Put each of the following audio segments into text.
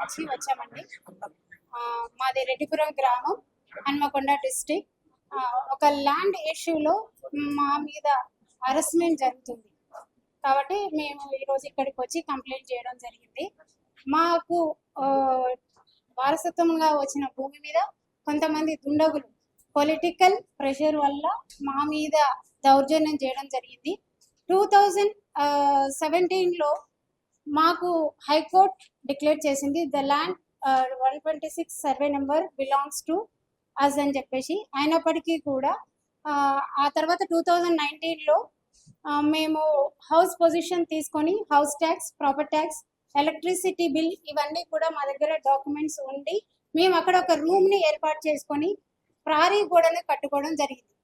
నుంచి వచ్చామండి. మాది రెడ్డిపురం గ్రామం, హన్మకొండ డిస్ట్రిక్ట్. ఒక ల్యాండ్ ఇష్యూలో మా మీద హరాస్మెంట్ జరుగుతుంది కాబట్టి మేము ఈరోజు ఇక్కడికి వచ్చి కంప్లైంట్ చేయడం జరిగింది. మాకు వారసత్వంగా వచ్చిన భూమి మీద కొంతమంది దుండగులు పొలిటికల్ ప్రెషర్ వల్ల మా మీద దౌర్జన్యం చేయడం జరిగింది. 2017లో మాకు హైకోర్టు డిక్లేర్ చేసింది the land 126 survey number belongs to us అని చెప్పేసి. అయినప్పటికీ కూడా ఆ తర్వాత 2019లో మేము హౌస్ పొజిషన్ తీసుకొని house tax, property tax, electricity bill ఇవన్నీ కూడా మా దగ్గర డాక్యుమెంట్స్ ఉండి మేము అక్కడ ఒక రూమ్ని ఏర్పాటు చేసుకొని ప్రారీ గోడని కట్టుకోవడం జరిగింది.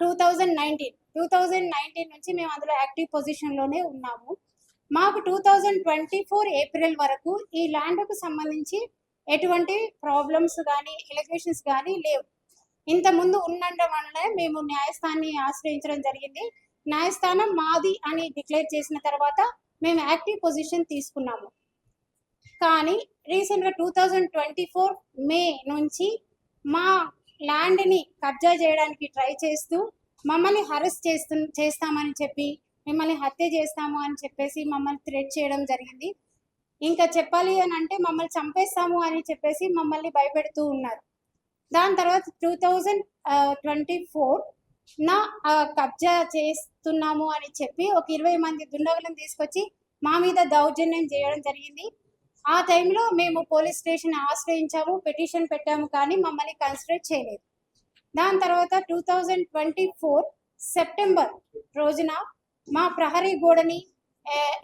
2019 నుంచి మేము అందులో యాక్టివ్ పొజిషన్లోనే ఉన్నాము. మాకు 2024 ఏప్రిల్ వరకు ఈ ల్యాండ్కు సంబంధించి ఎటువంటి ప్రాబ్లమ్స్ కానీ ఎలిగేషన్స్ కానీ లేవు. ఇంతకుముందు ఉండడం వల్లనే మేము న్యాయస్థానాన్ని ఆశ్రయించడం జరిగింది. న్యాయస్థానం మాది అని డిక్లేర్ చేసిన తర్వాత మేము యాక్టివ్ పొజిషన్ తీసుకున్నాము. కానీ రీసెంట్గా 2024 మే నుంచి మా ల్యాండ్ని కబ్జా చేయడానికి ట్రై చేస్తూ మమ్మల్ని హరెస్ట్ చేస్తామని చెప్పి, మిమ్మల్ని హత్య చేస్తాము అని చెప్పేసి మమ్మల్ని థ్రెట్ చేయడం జరిగింది. ఇంకా చెప్పాలి అని అంటే మమ్మల్ని చంపేస్తాము అని చెప్పేసి మమ్మల్ని భయపెడుతూ ఉన్నారు. దాని తర్వాత 2024 కబ్జా చేస్తున్నాము అని చెప్పి ఒక 20 మంది దుండగులను తీసుకొచ్చి మా మీద దౌర్జన్యం చేయడం జరిగింది. ఆ టైంలో మేము పోలీస్ స్టేషన్ ఆశ్రయించాము, పిటిషన్ పెట్టాము, కానీ మమ్మల్ని కన్సిడర్ చేయలేదు. దాని తర్వాత 2024 సెప్టెంబర్ రోజున మా ప్రహరీ గోడని,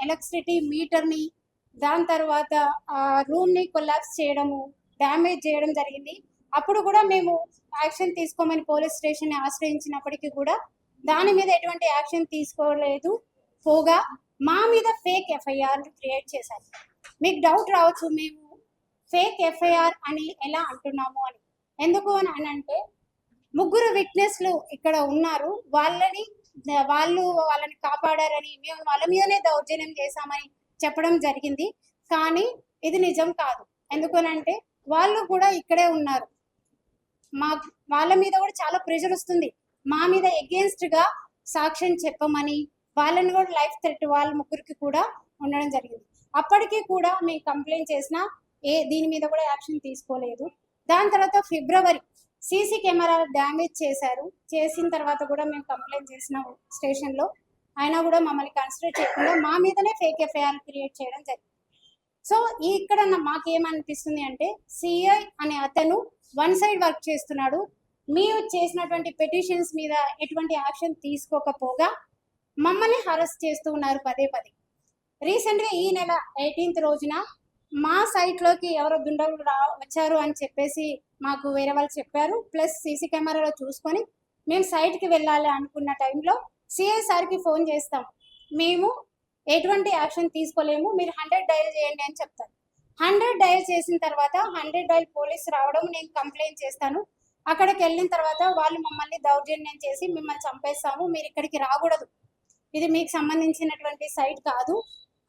ఎలక్ట్రిసిటీ మీటర్ని, దాని తర్వాత రూమ్ని కొలాప్స్ చేయడము, డ్యామేజ్ చేయడం జరిగింది. అప్పుడు కూడా మేము యాక్షన్ తీసుకోమని పోలీస్ స్టేషన్ని ఆశ్రయించినప్పటికీ కూడా దాని మీద ఎటువంటి యాక్షన్ తీసుకోలేదు. పోగా మా మీద ఫేక్ ఎఫ్ఐఆర్ క్రియేట్ చేశారు. మీకు డౌట్ రావచ్చు, మేము ఫేక్ ఎఫ్ఐఆర్ అని ఎలా అంటున్నాము అని. ఎందుకు అని అంటే 3 విట్నెస్లు ఇక్కడ ఉన్నారు, వాళ్ళని కాపాడారని, మేము వాళ్ళ మీదనే దౌర్జన్యం చేశామని చెప్పడం జరిగింది. కానీ ఇది నిజం కాదు. ఎందుకనంటే వాళ్ళు కూడా ఇక్కడే ఉన్నారు. వాళ్ళ మీద కూడా చాలా ప్రెషర్ వస్తుంది. మా మీద ఎగెన్స్ట్గా సాక్ష్యం చెప్పమని, వాళ్ళని కూడా లైఫ్ థ్రెట్ వాళ్ళ 3కి కూడా ఉండడం జరిగింది. అప్పటికీ కూడా మేము కంప్లైంట్ చేసినా దీని మీద కూడా యాక్షన్ తీసుకోలేదు. దాని తర్వాత ఫిబ్రవరి సీసీ కెమెరా డ్యామేజ్ చేశారు. చేసిన తర్వాత కూడా మేము కంప్లైంట్ చేసిన స్టేషన్లో, అయినా కూడా మమ్మల్ని కన్సిడర్ చేయకుండా మా మీదనే ఫేక్ ఎఫ్ఐఆర్ క్రియేట్ చేయడం జరిగింది. సో ఇక్కడ మాకేమనిపిస్తుంది అంటే సిఐ అనే అతను వన్ సైడ్ వర్క్ చేస్తున్నాడు. మీరు చేసినటువంటి పిటిషన్స్ మీద ఎటువంటి యాక్షన్ తీసుకోకపోగా మమ్మల్ని హరాస్ చేస్తూ ఉన్నారు పదే పదే. రీసెంట్గా ఈ నెల 18th రోజున మా సైట్లోకి ఎవరో దుండగులు వచ్చారు అని చెప్పేసి మాకు వేరే వాళ్ళు చెప్పారు. ప్లస్ సీసీ కెమెరాలో చూసుకొని మేము సైట్కి వెళ్ళాలి అనుకున్న టైంలో సిఐ సార్కి ఫోన్ చేస్తాం, మేము ఎటువంటి యాక్షన్ తీసుకోలేము, మీరు 100 డయల్ చేయండి అని చెప్తారు. 100 డయల్ చేసిన తర్వాత 100 డయల్ పోలీస్ రావడం, నేను కంప్లైంట్ చేస్తాను. అక్కడికి వెళ్ళిన తర్వాత వాళ్ళు మమ్మల్ని దౌర్జన్యం చేసి మిమ్మల్ని చంపేస్తాము, మీరు ఇక్కడికి రాకూడదు, ఇది మీకు సంబంధించినటువంటి సైట్ కాదు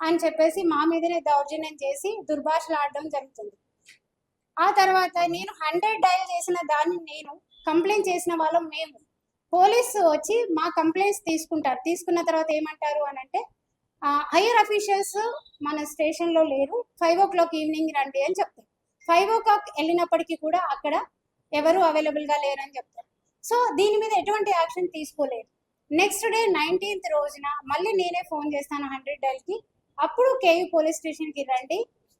అని చెప్పేసి మా మీదనే దౌర్జన్యం చేసి దుర్భాషలు ఆడడం జరుగుతుంది. ఆ తర్వాత నేను 100 డయల్ చేసిన దాన్ని నేను కంప్లైంట్ చేసిన వాళ్ళం మేము. పోలీసు వచ్చి మా కంప్లైంట్స్ తీసుకుంటారు. తీసుకున్న తర్వాత ఏమంటారు అని అంటే హైయర్ అఫీషియల్స్ మన స్టేషన్లో లేరు, 5 o'clock ఈవినింగ్ రండి అని చెప్తారు. 5 o'clock వెళ్ళినప్పటికీ కూడా అక్కడ ఎవరు అవైలబుల్గా లేరని చెప్తారు. సో దీని మీద ఎటువంటి యాక్షన్ తీసుకోలేదు. నెక్స్ట్ డే 19th రోజున మళ్ళీ నేనే ఫోన్ చేస్తాను 100 డైల్కి. అప్పుడు కేయూ పోలీస్ స్టేషన్కి రండి,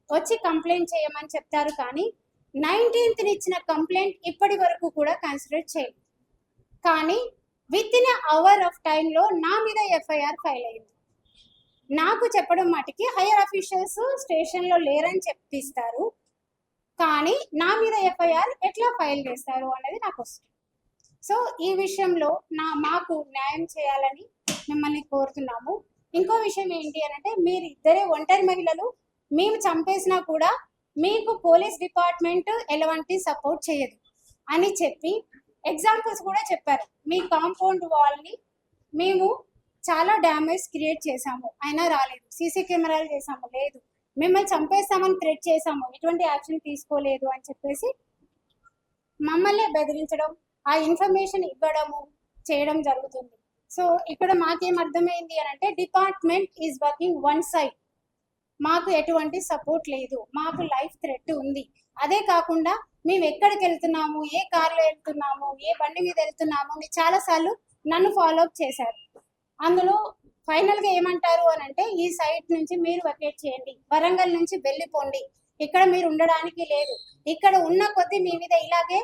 వచ్చి కంప్లైంట్ చేయమని చెప్తారు. కానీ 19th ఇచ్చిన కంప్లైంట్ ఇప్పటి వరకు కూడా కన్సిడర్ చేయలేదు. కానీ విత్-ఇన్ అవర్ ఆఫ్ టైంలో నా మీద ఎఫ్ఐఆర్ ఫైల్ అయింది. నాకు చెప్పడం మటుకి హైయర్ అఫీషియల్స్ స్టేషన్లో లేరని చెప్పిస్తారు, కానీ నా మీద ఎఫ్ఐఆర్ ఎట్లా ఫైల్ చేస్తారు అనేది నాకు వస్తుంది. సో ఈ విషయంలో మాకు న్యాయం చేయాలని మిమ్మల్ని కోరుతున్నాము. ఇంకో విషయం ఏంటి అని అంటే, మీరు ఇద్దరే ఒంటరి మహిళలు, మేము చంపేసినా కూడా మీకు పోలీస్ డిపార్ట్మెంట్ ఎలాంటి సపోర్ట్ చేయదు అని చెప్పి ఎగ్జాంపుల్స్ కూడా చెప్పారు. మీ కాంపౌండ్ వాల్ని మేము చాలా డ్యామేజ్ క్రియేట్ చేసాము, అయినా రాలేదు. సీసీ కెమెరాలు చేసాము, లేదు. మిమ్మల్ని చంపేస్తామని థ్రెట్ చేశాము, ఎటువంటి యాక్షన్ తీసుకోలేదు అని చెప్పేసి మమ్మల్ని బెదిరించడం, ఆ ఇన్ఫర్మేషన్ ఇవ్వడము చేయడం జరుగుతుంది. సో ఇక్కడ మాకేం అర్థమైంది అని అంటే department is working one side, మాకు ఎటువంటి సపోర్ట్ లేదు, మాకు లైఫ్ థ్రెట్ ఉంది. అదే కాకుండా మేము ఎక్కడికి వెళ్తున్నాము, ఏ కార్లో వెళ్తున్నాము, ఏ బండి మీద వెళ్తున్నాము అని చాలాసార్లు నన్ను ఫాలో అప్ చేశారు. అందులో ఫైనల్గా ఏమంటారు అని అంటే ఈ సైట్ నుంచి మీరు వెకేట్ చేయండి, వరంగల్ నుంచి వెళ్ళిపోండి, ఇక్కడ మీరు ఉండడానికి లేదు, ఇక్కడ ఉన్న కొద్దీ మీ మీద ఇలాగే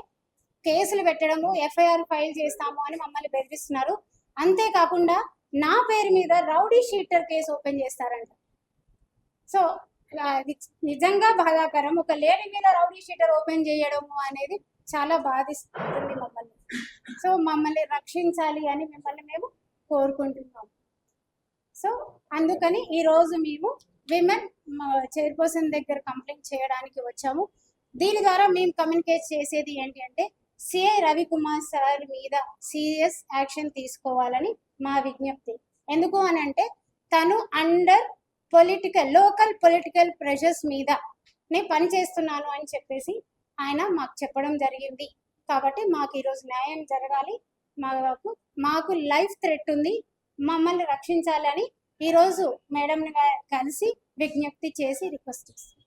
కేసులు పెట్టడము, ఎఫ్ఐఆర్ ఫైల్ చేస్తాము అని మమ్మల్ని బెదిరిస్తున్నారు. అంతేకాకుండా నా పేరు మీద రౌడీ షీటర్ కేసు ఓపెన్ చేస్తారంట. సో అది నిజంగా బాధాకరం. ఒక లేడీ మీద రౌడీ షీటర్ ఓపెన్ చేయడము అనేది చాలా బాధిస్తుంది మమ్మల్ని. సో మమ్మల్ని రక్షించాలి అని మిమ్మల్ని మేము కోరుకుంటున్నాము. సో అందుకని ఈరోజు మేము విమెన్ చైర్పర్సన్ దగ్గర కంప్లైంట్ చేయడానికి వచ్చాము. దీని ద్వారా మేము కమ్యూనికేట్ చేసేది ఏంటి అంటే సిఐ రవికుమార్ సార్ మీద సీరియస్ యాక్షన్ తీసుకోవాలని మా విజ్ఞప్తి. ఎందుకు అని అంటే తను అండర్ లోకల్ పొలిటికల్ ప్రెషర్స్ మీద నేను పనిచేస్తున్నాను అని చెప్పేసి ఆయన మాకు చెప్పడం జరిగింది. కాబట్టి మాకు ఈరోజు న్యాయం జరగాలి, మాకు లైఫ్ థ్రెట్ ఉంది, మమ్మల్ని రక్షించాలని ఈరోజు మేడంని కలిసి విజ్ఞప్తి చేసి రిక్వెస్ట్ చేస్తాం.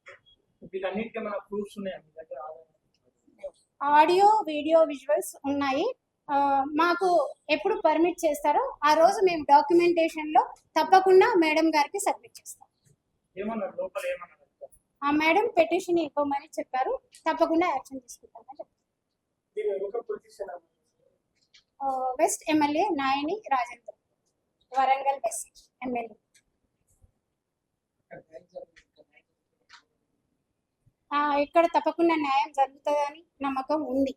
ఆడియో వీడియో విజువల్స్ ఉన్నాయి. మాకు ఎప్పుడు పర్మిట్ చేస్తారో ఆ రోజు మేము డాక్యుమెంటేషన్ లో తప్పకుండా మేడం గారికి సబ్మిట్ చేస్తాం. ఆ మేడం పెటిషన్ ఇవ్వమని చెప్పారు, తప్పకుండా యాక్షన్ తీసుకుంటామని చెప్పారు. West MLA Nayani Rajender, Warangal west MLA. ఇక్కడ తప్పకుండా న్యాయం జరుగుతుందని నమ్మకం ఉంది.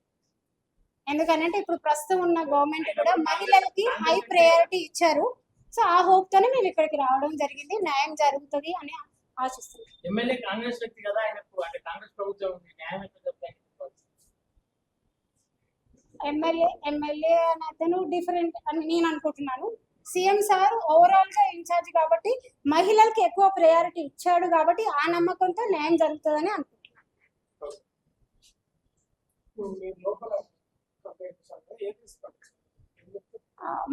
ఎందుకంటే ఇప్పుడు ప్రస్తుతం ఉన్న గవర్నమెంట్ కూడా మహిళలకి హై ప్రయారిటీ ఇచ్చారు. సో ఆ హోప్ తోనే మేము ఇక్కడికి రావడం జరిగింది. న్యాయం జరుగుతుంది అని ఆశిస్తున్నాం. ఎమ్మెల్యే అని అతను డిఫరెంట్ అని నేను అనుకుంటున్నాను. సీఎం సార్ ఓవరాల్ గా ఇన్ఛార్జ్ కాబట్టి మహిళలకి ఎక్కువ ప్రయారిటీ ఇచ్చాడు కాబట్టి ఆ నమ్మకంతో న్యాయం జరుగుతుందని అనుకుంటున్నాను.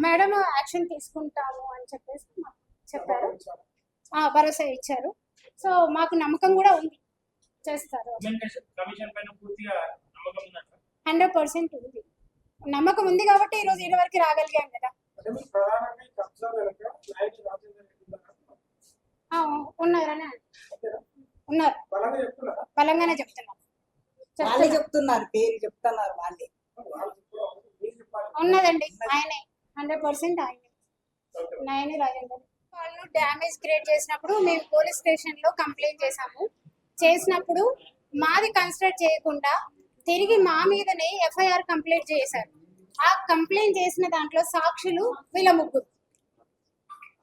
మేడం యాక్షన్ తీసుకుంటాము అని చెప్పేసి చెప్పారు, భరోసా ఇచ్చారు. సో మాకు నమ్మకం కూడా ఉంది, చేస్తారు. 100% ఉంది, నమ్మకం ఉంది కాబట్టి ఈరోజు ఇటు వరకు రాగలిగాం కదా. ఉన్నారని ఉన్నారు, బలంగానే చెప్తున్నారు. పేరు చెప్తున్నారు వాళ్ళే ఉన్నదండి. ఆయనే 100% ఆయనే, నాయని రాజేందర్. వాళ్ళు డ్యామేజ్ క్రియేట్ చేసినప్పుడు మేము పోలీస్ స్టేషన్ లో కంప్లైంట్ చేసినప్పుడు మాది కన్సిడర్ చేయకుండా తిరిగి మా మీదనే ఎఫ్ఐఆర్ కంప్లైంట్ చేశారు. ఆ కంప్లైంట్ చేసిన దాంట్లో సాక్షులు వీళ్ళ ముగ్గురు,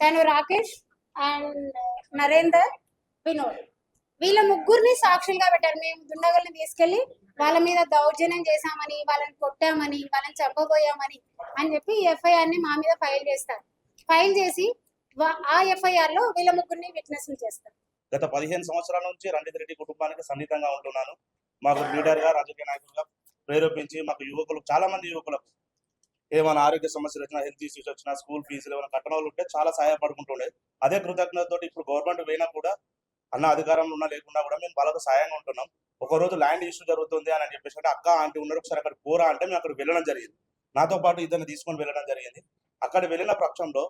తను రాకేష్ అండ్ నరేందర్, వినోద్, వీళ్ళ ముగ్గురిని సాక్షులుగా పెట్టారు. మేము దుండగుల్ని తీసుకెళ్లి వాళ్ళ మీద దౌర్జన్యం చేశామని, వాళ్ళని కొట్టామని, వాళ్ళని చంపబోయామని అని చెప్పి ఎఫ్ఐఆర్ ని మా మీద ఫైల్ చేస్తారు. ఫైల్ చేసి ఆ ఎఫ్ఐఆర్ లో వీళ్ళ ముగ్గురిని విట్నెస్ చేస్తారు. గత 15 సంవత్సరాల నుంచి రంజిత్ రెడ్డి కుటుంబానికి సన్నిహితంగా ఉంటున్నాను. మాకు లీడర్ గా, రాజకీయ నాయకులుగా ప్రేరేపించి మాకు చాలా మంది యువకులకు ఏమైనా ఆరోగ్య సమస్యలు వచ్చినా, హెల్త్ ఇష్యూస్ వచ్చినా, స్కూల్ ఫీజులు ఏమైనా కట్టణాలు ఉంటే చాలా సహాయపడుకుంటుండే. అదే కృతజ్ఞతతో ఇప్పుడు గవర్నమెంట్ పోయినా కూడా అన్న అధికారంలో ఉన్నా లేకుండా కూడా మేము వాళ్ళకు సాయంగా ఉంటున్నాం. ఒకరోజు ల్యాండ్ ఇష్యూ జరుగుతుంది అని చెప్పేసి అంటే అక్క ఆంటీ ఉన్నారు, ఒకసారి అక్కడ పోరా అంటే మేము అక్కడ వెళ్ళడం జరిగింది. నాతో పాటు ఇద్దరిని తీసుకొని వెళ్ళడం జరిగింది. అక్కడ వెళ్ళిన పక్షంలో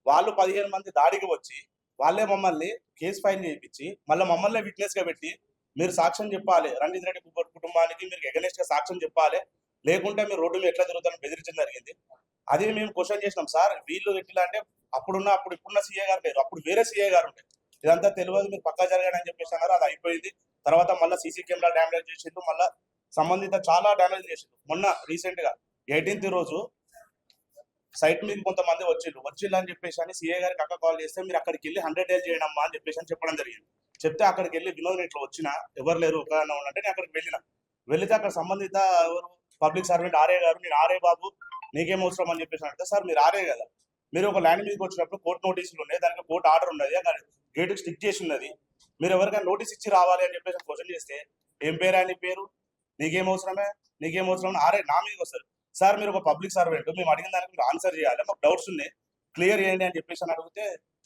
వాళ్ళు 15 మంది దాడికి వచ్చి వాళ్ళే మమ్మల్ని కేసు ఫైల్ చేయించి మళ్ళీ మమ్మల్ని విట్నెస్ గా పెట్టి మీరు సాక్ష్యం చెప్పాలి, రంజిత్ రెడ్డి కుటుంబానికి మీరు ఎగనెస్ట్ గా సాక్ష్యం చెప్పాలి, లేకుంటే మీరు రోడ్డు మీద ఎట్లా తిరుగుతారని బెదిరించడం జరిగింది. అది మేము క్వశ్చన్ చేసినాం. సార్ వీళ్ళు ఎట్లా అంటే ఇప్పుడున్న సీఏ గారు లేరు, అప్పుడు వేరే సీఏ గారు ఉండే, ఇదంతా తెలియదు, మీరు పక్కా జరగాలని అని చెప్పేసి అన్నారు. అది అయిపోయింది. తర్వాత మళ్ళీ సీసీ కెమెరా డ్యామేజ్ చేసిండు, మళ్ళీ సంబంధిత చాలా డ్యామేజ్ చేసిండు. మొన్న రీసెంట్ గా 18th రోజు సైట్ మీద కొంతమంది వచ్చిళ్ళు అని చెప్పేసి అని సీఏ గారికి అక్క కాల్ చేస్తే మీరు అక్కడికి వెళ్ళి 100 days చేయడమ్మా అని చెప్పేసి అని చెప్పడం జరిగింది. చెప్తే అక్కడికి వెళ్ళి వినోద్ ఇట్లా వచ్చిన ఎవరు లేరు ఒక అంటే నేను అక్కడికి వెళ్తే అక్కడ సంబంధిత ఎవరు పబ్లిక్ సర్వెంట్ ఆర్ఏ గారు, నేను ఆర్ఏ బాబు నీకేం అవసరం అని చెప్పేసి అంటే, సార్ మీరు ఆర్ఏ కదా, మీరు ఒక ల్యాండ్ మీదకి వచ్చినప్పుడు కోర్టు నోటీసులు ఉన్నాయి, దానికి కోర్టు ఆర్డర్ ఉన్నది, గేటుకి స్టిక్ చేసి ఉన్నది, మీరు ఎవరికైనా నోటీస్ ఇచ్చి రావాలి అని చెప్పేసి క్వశ్చన్ చేస్తే ఏం పేరు అని పేరు, నీకేం అవసరమే, నీకేం అవసరం, ఆరే నా మీదకి వస్తారు. సార్ మీరు ఒక పబ్లిక్ సర్వెంట్, మేము అడిగిన దానికి మీరు ఆన్సర్ చేయాలి, మాకు డౌట్స్ ఉన్నాయి క్లియర్ చేయండి అని చెప్పేసి అని అడిగితే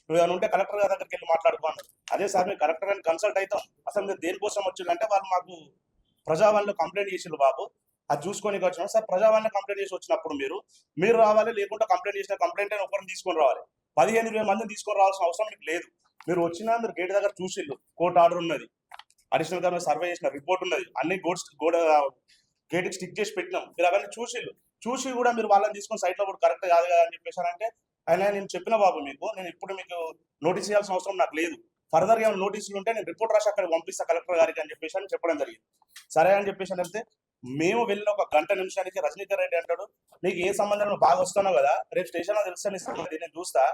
నువ్వు ఏమైనా ఉంటే కలెక్టర్ గారి దగ్గరికి వెళ్ళి మాట్లాడుకోన్నారు. అదే సార్ మేము కలెక్టర్ గారిని కన్సల్ట్ అవుతాం, అసలు మీరు దేనికోసం వచ్చిందంటే వాళ్ళు మాకు ప్రజావాణిలో కంప్లైంట్ చేసిండు బాబు, అది చూసుకొని వచ్చినాం సార్. ప్రజావాణిలో కంప్లైంట్ చేసి వచ్చినప్పుడు మీరు రావాలి, లేకుంటే కంప్లైంట్ చేసిన కంప్లైంట్ అయినా ఒకరిని తీసుకొని రావాలి. 15-20 మందిని తీసుకొని రావాల్సిన అవసరం మీకు లేదు. మీరు వచ్చినా మీరు గేట్ దగ్గర చూసిళ్ళు, కోర్టు ఆర్డర్ ఉన్నది, అడిషనల్ గా సర్వే చేసిన రిపోర్ట్ ఉన్నది, అన్ని గోడ గేట్కి స్టిక్ చేసి పెట్టినాం, మీరు అవన్నీ చూసిళ్ళు. చూసి కూడా మీరు వాళ్ళని తీసుకొని సైట్ లో కూడా కరెక్ట్ కాదు కదా అని చెప్పేసారంటే ఆయన నేను చెప్పిన బాబు మీకు నేను ఇప్పుడు మీకు నోటీస్ చేయాల్సిన అవసరం నాకు లేదు, ఫర్దర్ ఏమైనా నోటీసులు ఉంటే నేను రిపోర్ట్ రాసి అక్కడ పంపిస్తా కలెక్టర్ గారికి అని చెప్పేసి అని చెప్పడం జరిగింది. సరే అని చెప్పేసి అని వెళ్తే మేము వెళ్ళిన ఒక గంట నిమిషానికి రజనీకర్ రెడ్డి అంటాడు, నీకు ఏ సంబంధం, నువ్వు బాగా వస్తున్నావు కదా, రేపు స్టేషన్ లో తెలుస్తాను నేను చూస్తా,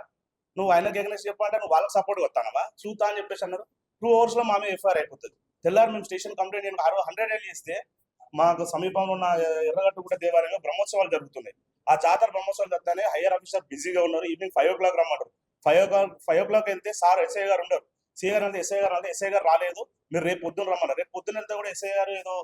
నువ్వు ఆయనకి ఎగ్నెస్ట్ చెప్పంటే నువ్వు వాళ్ళకి సపోర్ట్ వస్తానవా చూతా అని చెప్పేసి అన్నారు. 2 hours లో మా మీద ఎఫ్ఐఆర్ అయిపోతుంది. తెల్లారి మేము స్టేషన్ కంప్లైంట్ 100 ఏళ్ళు ఇస్తే మాకు సమీపంలో ఉన్న ఎర్రగట్టుగూడ దేవాలయంలో బ్రహ్మోత్సవాలు జరుగుతున్నాయి. ఆ జాతర బ్రహ్మోత్సవాలు జరుగుతానే హయ్యర్ ఆఫీసర్ బిజీగా ఉన్నారు, ఈవినింగ్ 5 o'clock రమ్మంటారు. 5 o'clock వెళ్తే సార్ ఎస్ఐ గారు ఉండరు, సిఐ గారు అంటే ఎస్ఐ గారు రాలేదు, మీరు రేపు పొద్దున్న రమ్మన్నారు. రేపు పొద్దున్న వెళ్తే కూడా ఎస్ఐ గారు ఏదో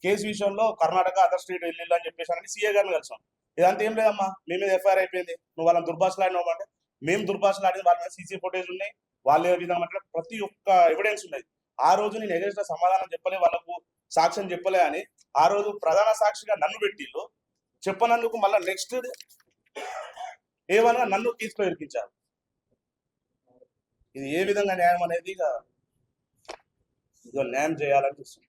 కేసు విషయంలో కర్ణాటక అదర్ స్టేట్ వెళ్ళిళ్ళు అని చెప్పేసి సీఏ గారిని కలిసాం. ఇదంతా ఏం లేదమ్మా, మీ మీద ఎఫ్ఐఆర్ అయిపోయింది, నువ్వు వాళ్ళని దుర్భాషలాడినావు అంటే మేము దుర్భాషలాడింది, వాళ్ళ మీద సీసీ ఫుటేజ్ ఉన్నాయి, వాళ్ళు ఏ విధంగా అంటే ప్రతి ఒక్క ఎవిడెన్స్ ఉన్నాయి. ఆ రోజు నేను ఎగేసిన సమాధానం చెప్పలే, వాళ్ళకు సాక్ష్యం చెప్పలే అని ఆ రోజు ప్రధాన సాక్షిగా నన్ను పెట్టిళ్ళు, చెప్పనందుకు మళ్ళీ నెక్స్ట్ ఏమన్నా నన్ను తీసుకొని ఇరికించారు. ఇది ఏ విధంగా న్యాయం అనేది ఇక న్యాయం చేయాలని చూస్తుంది.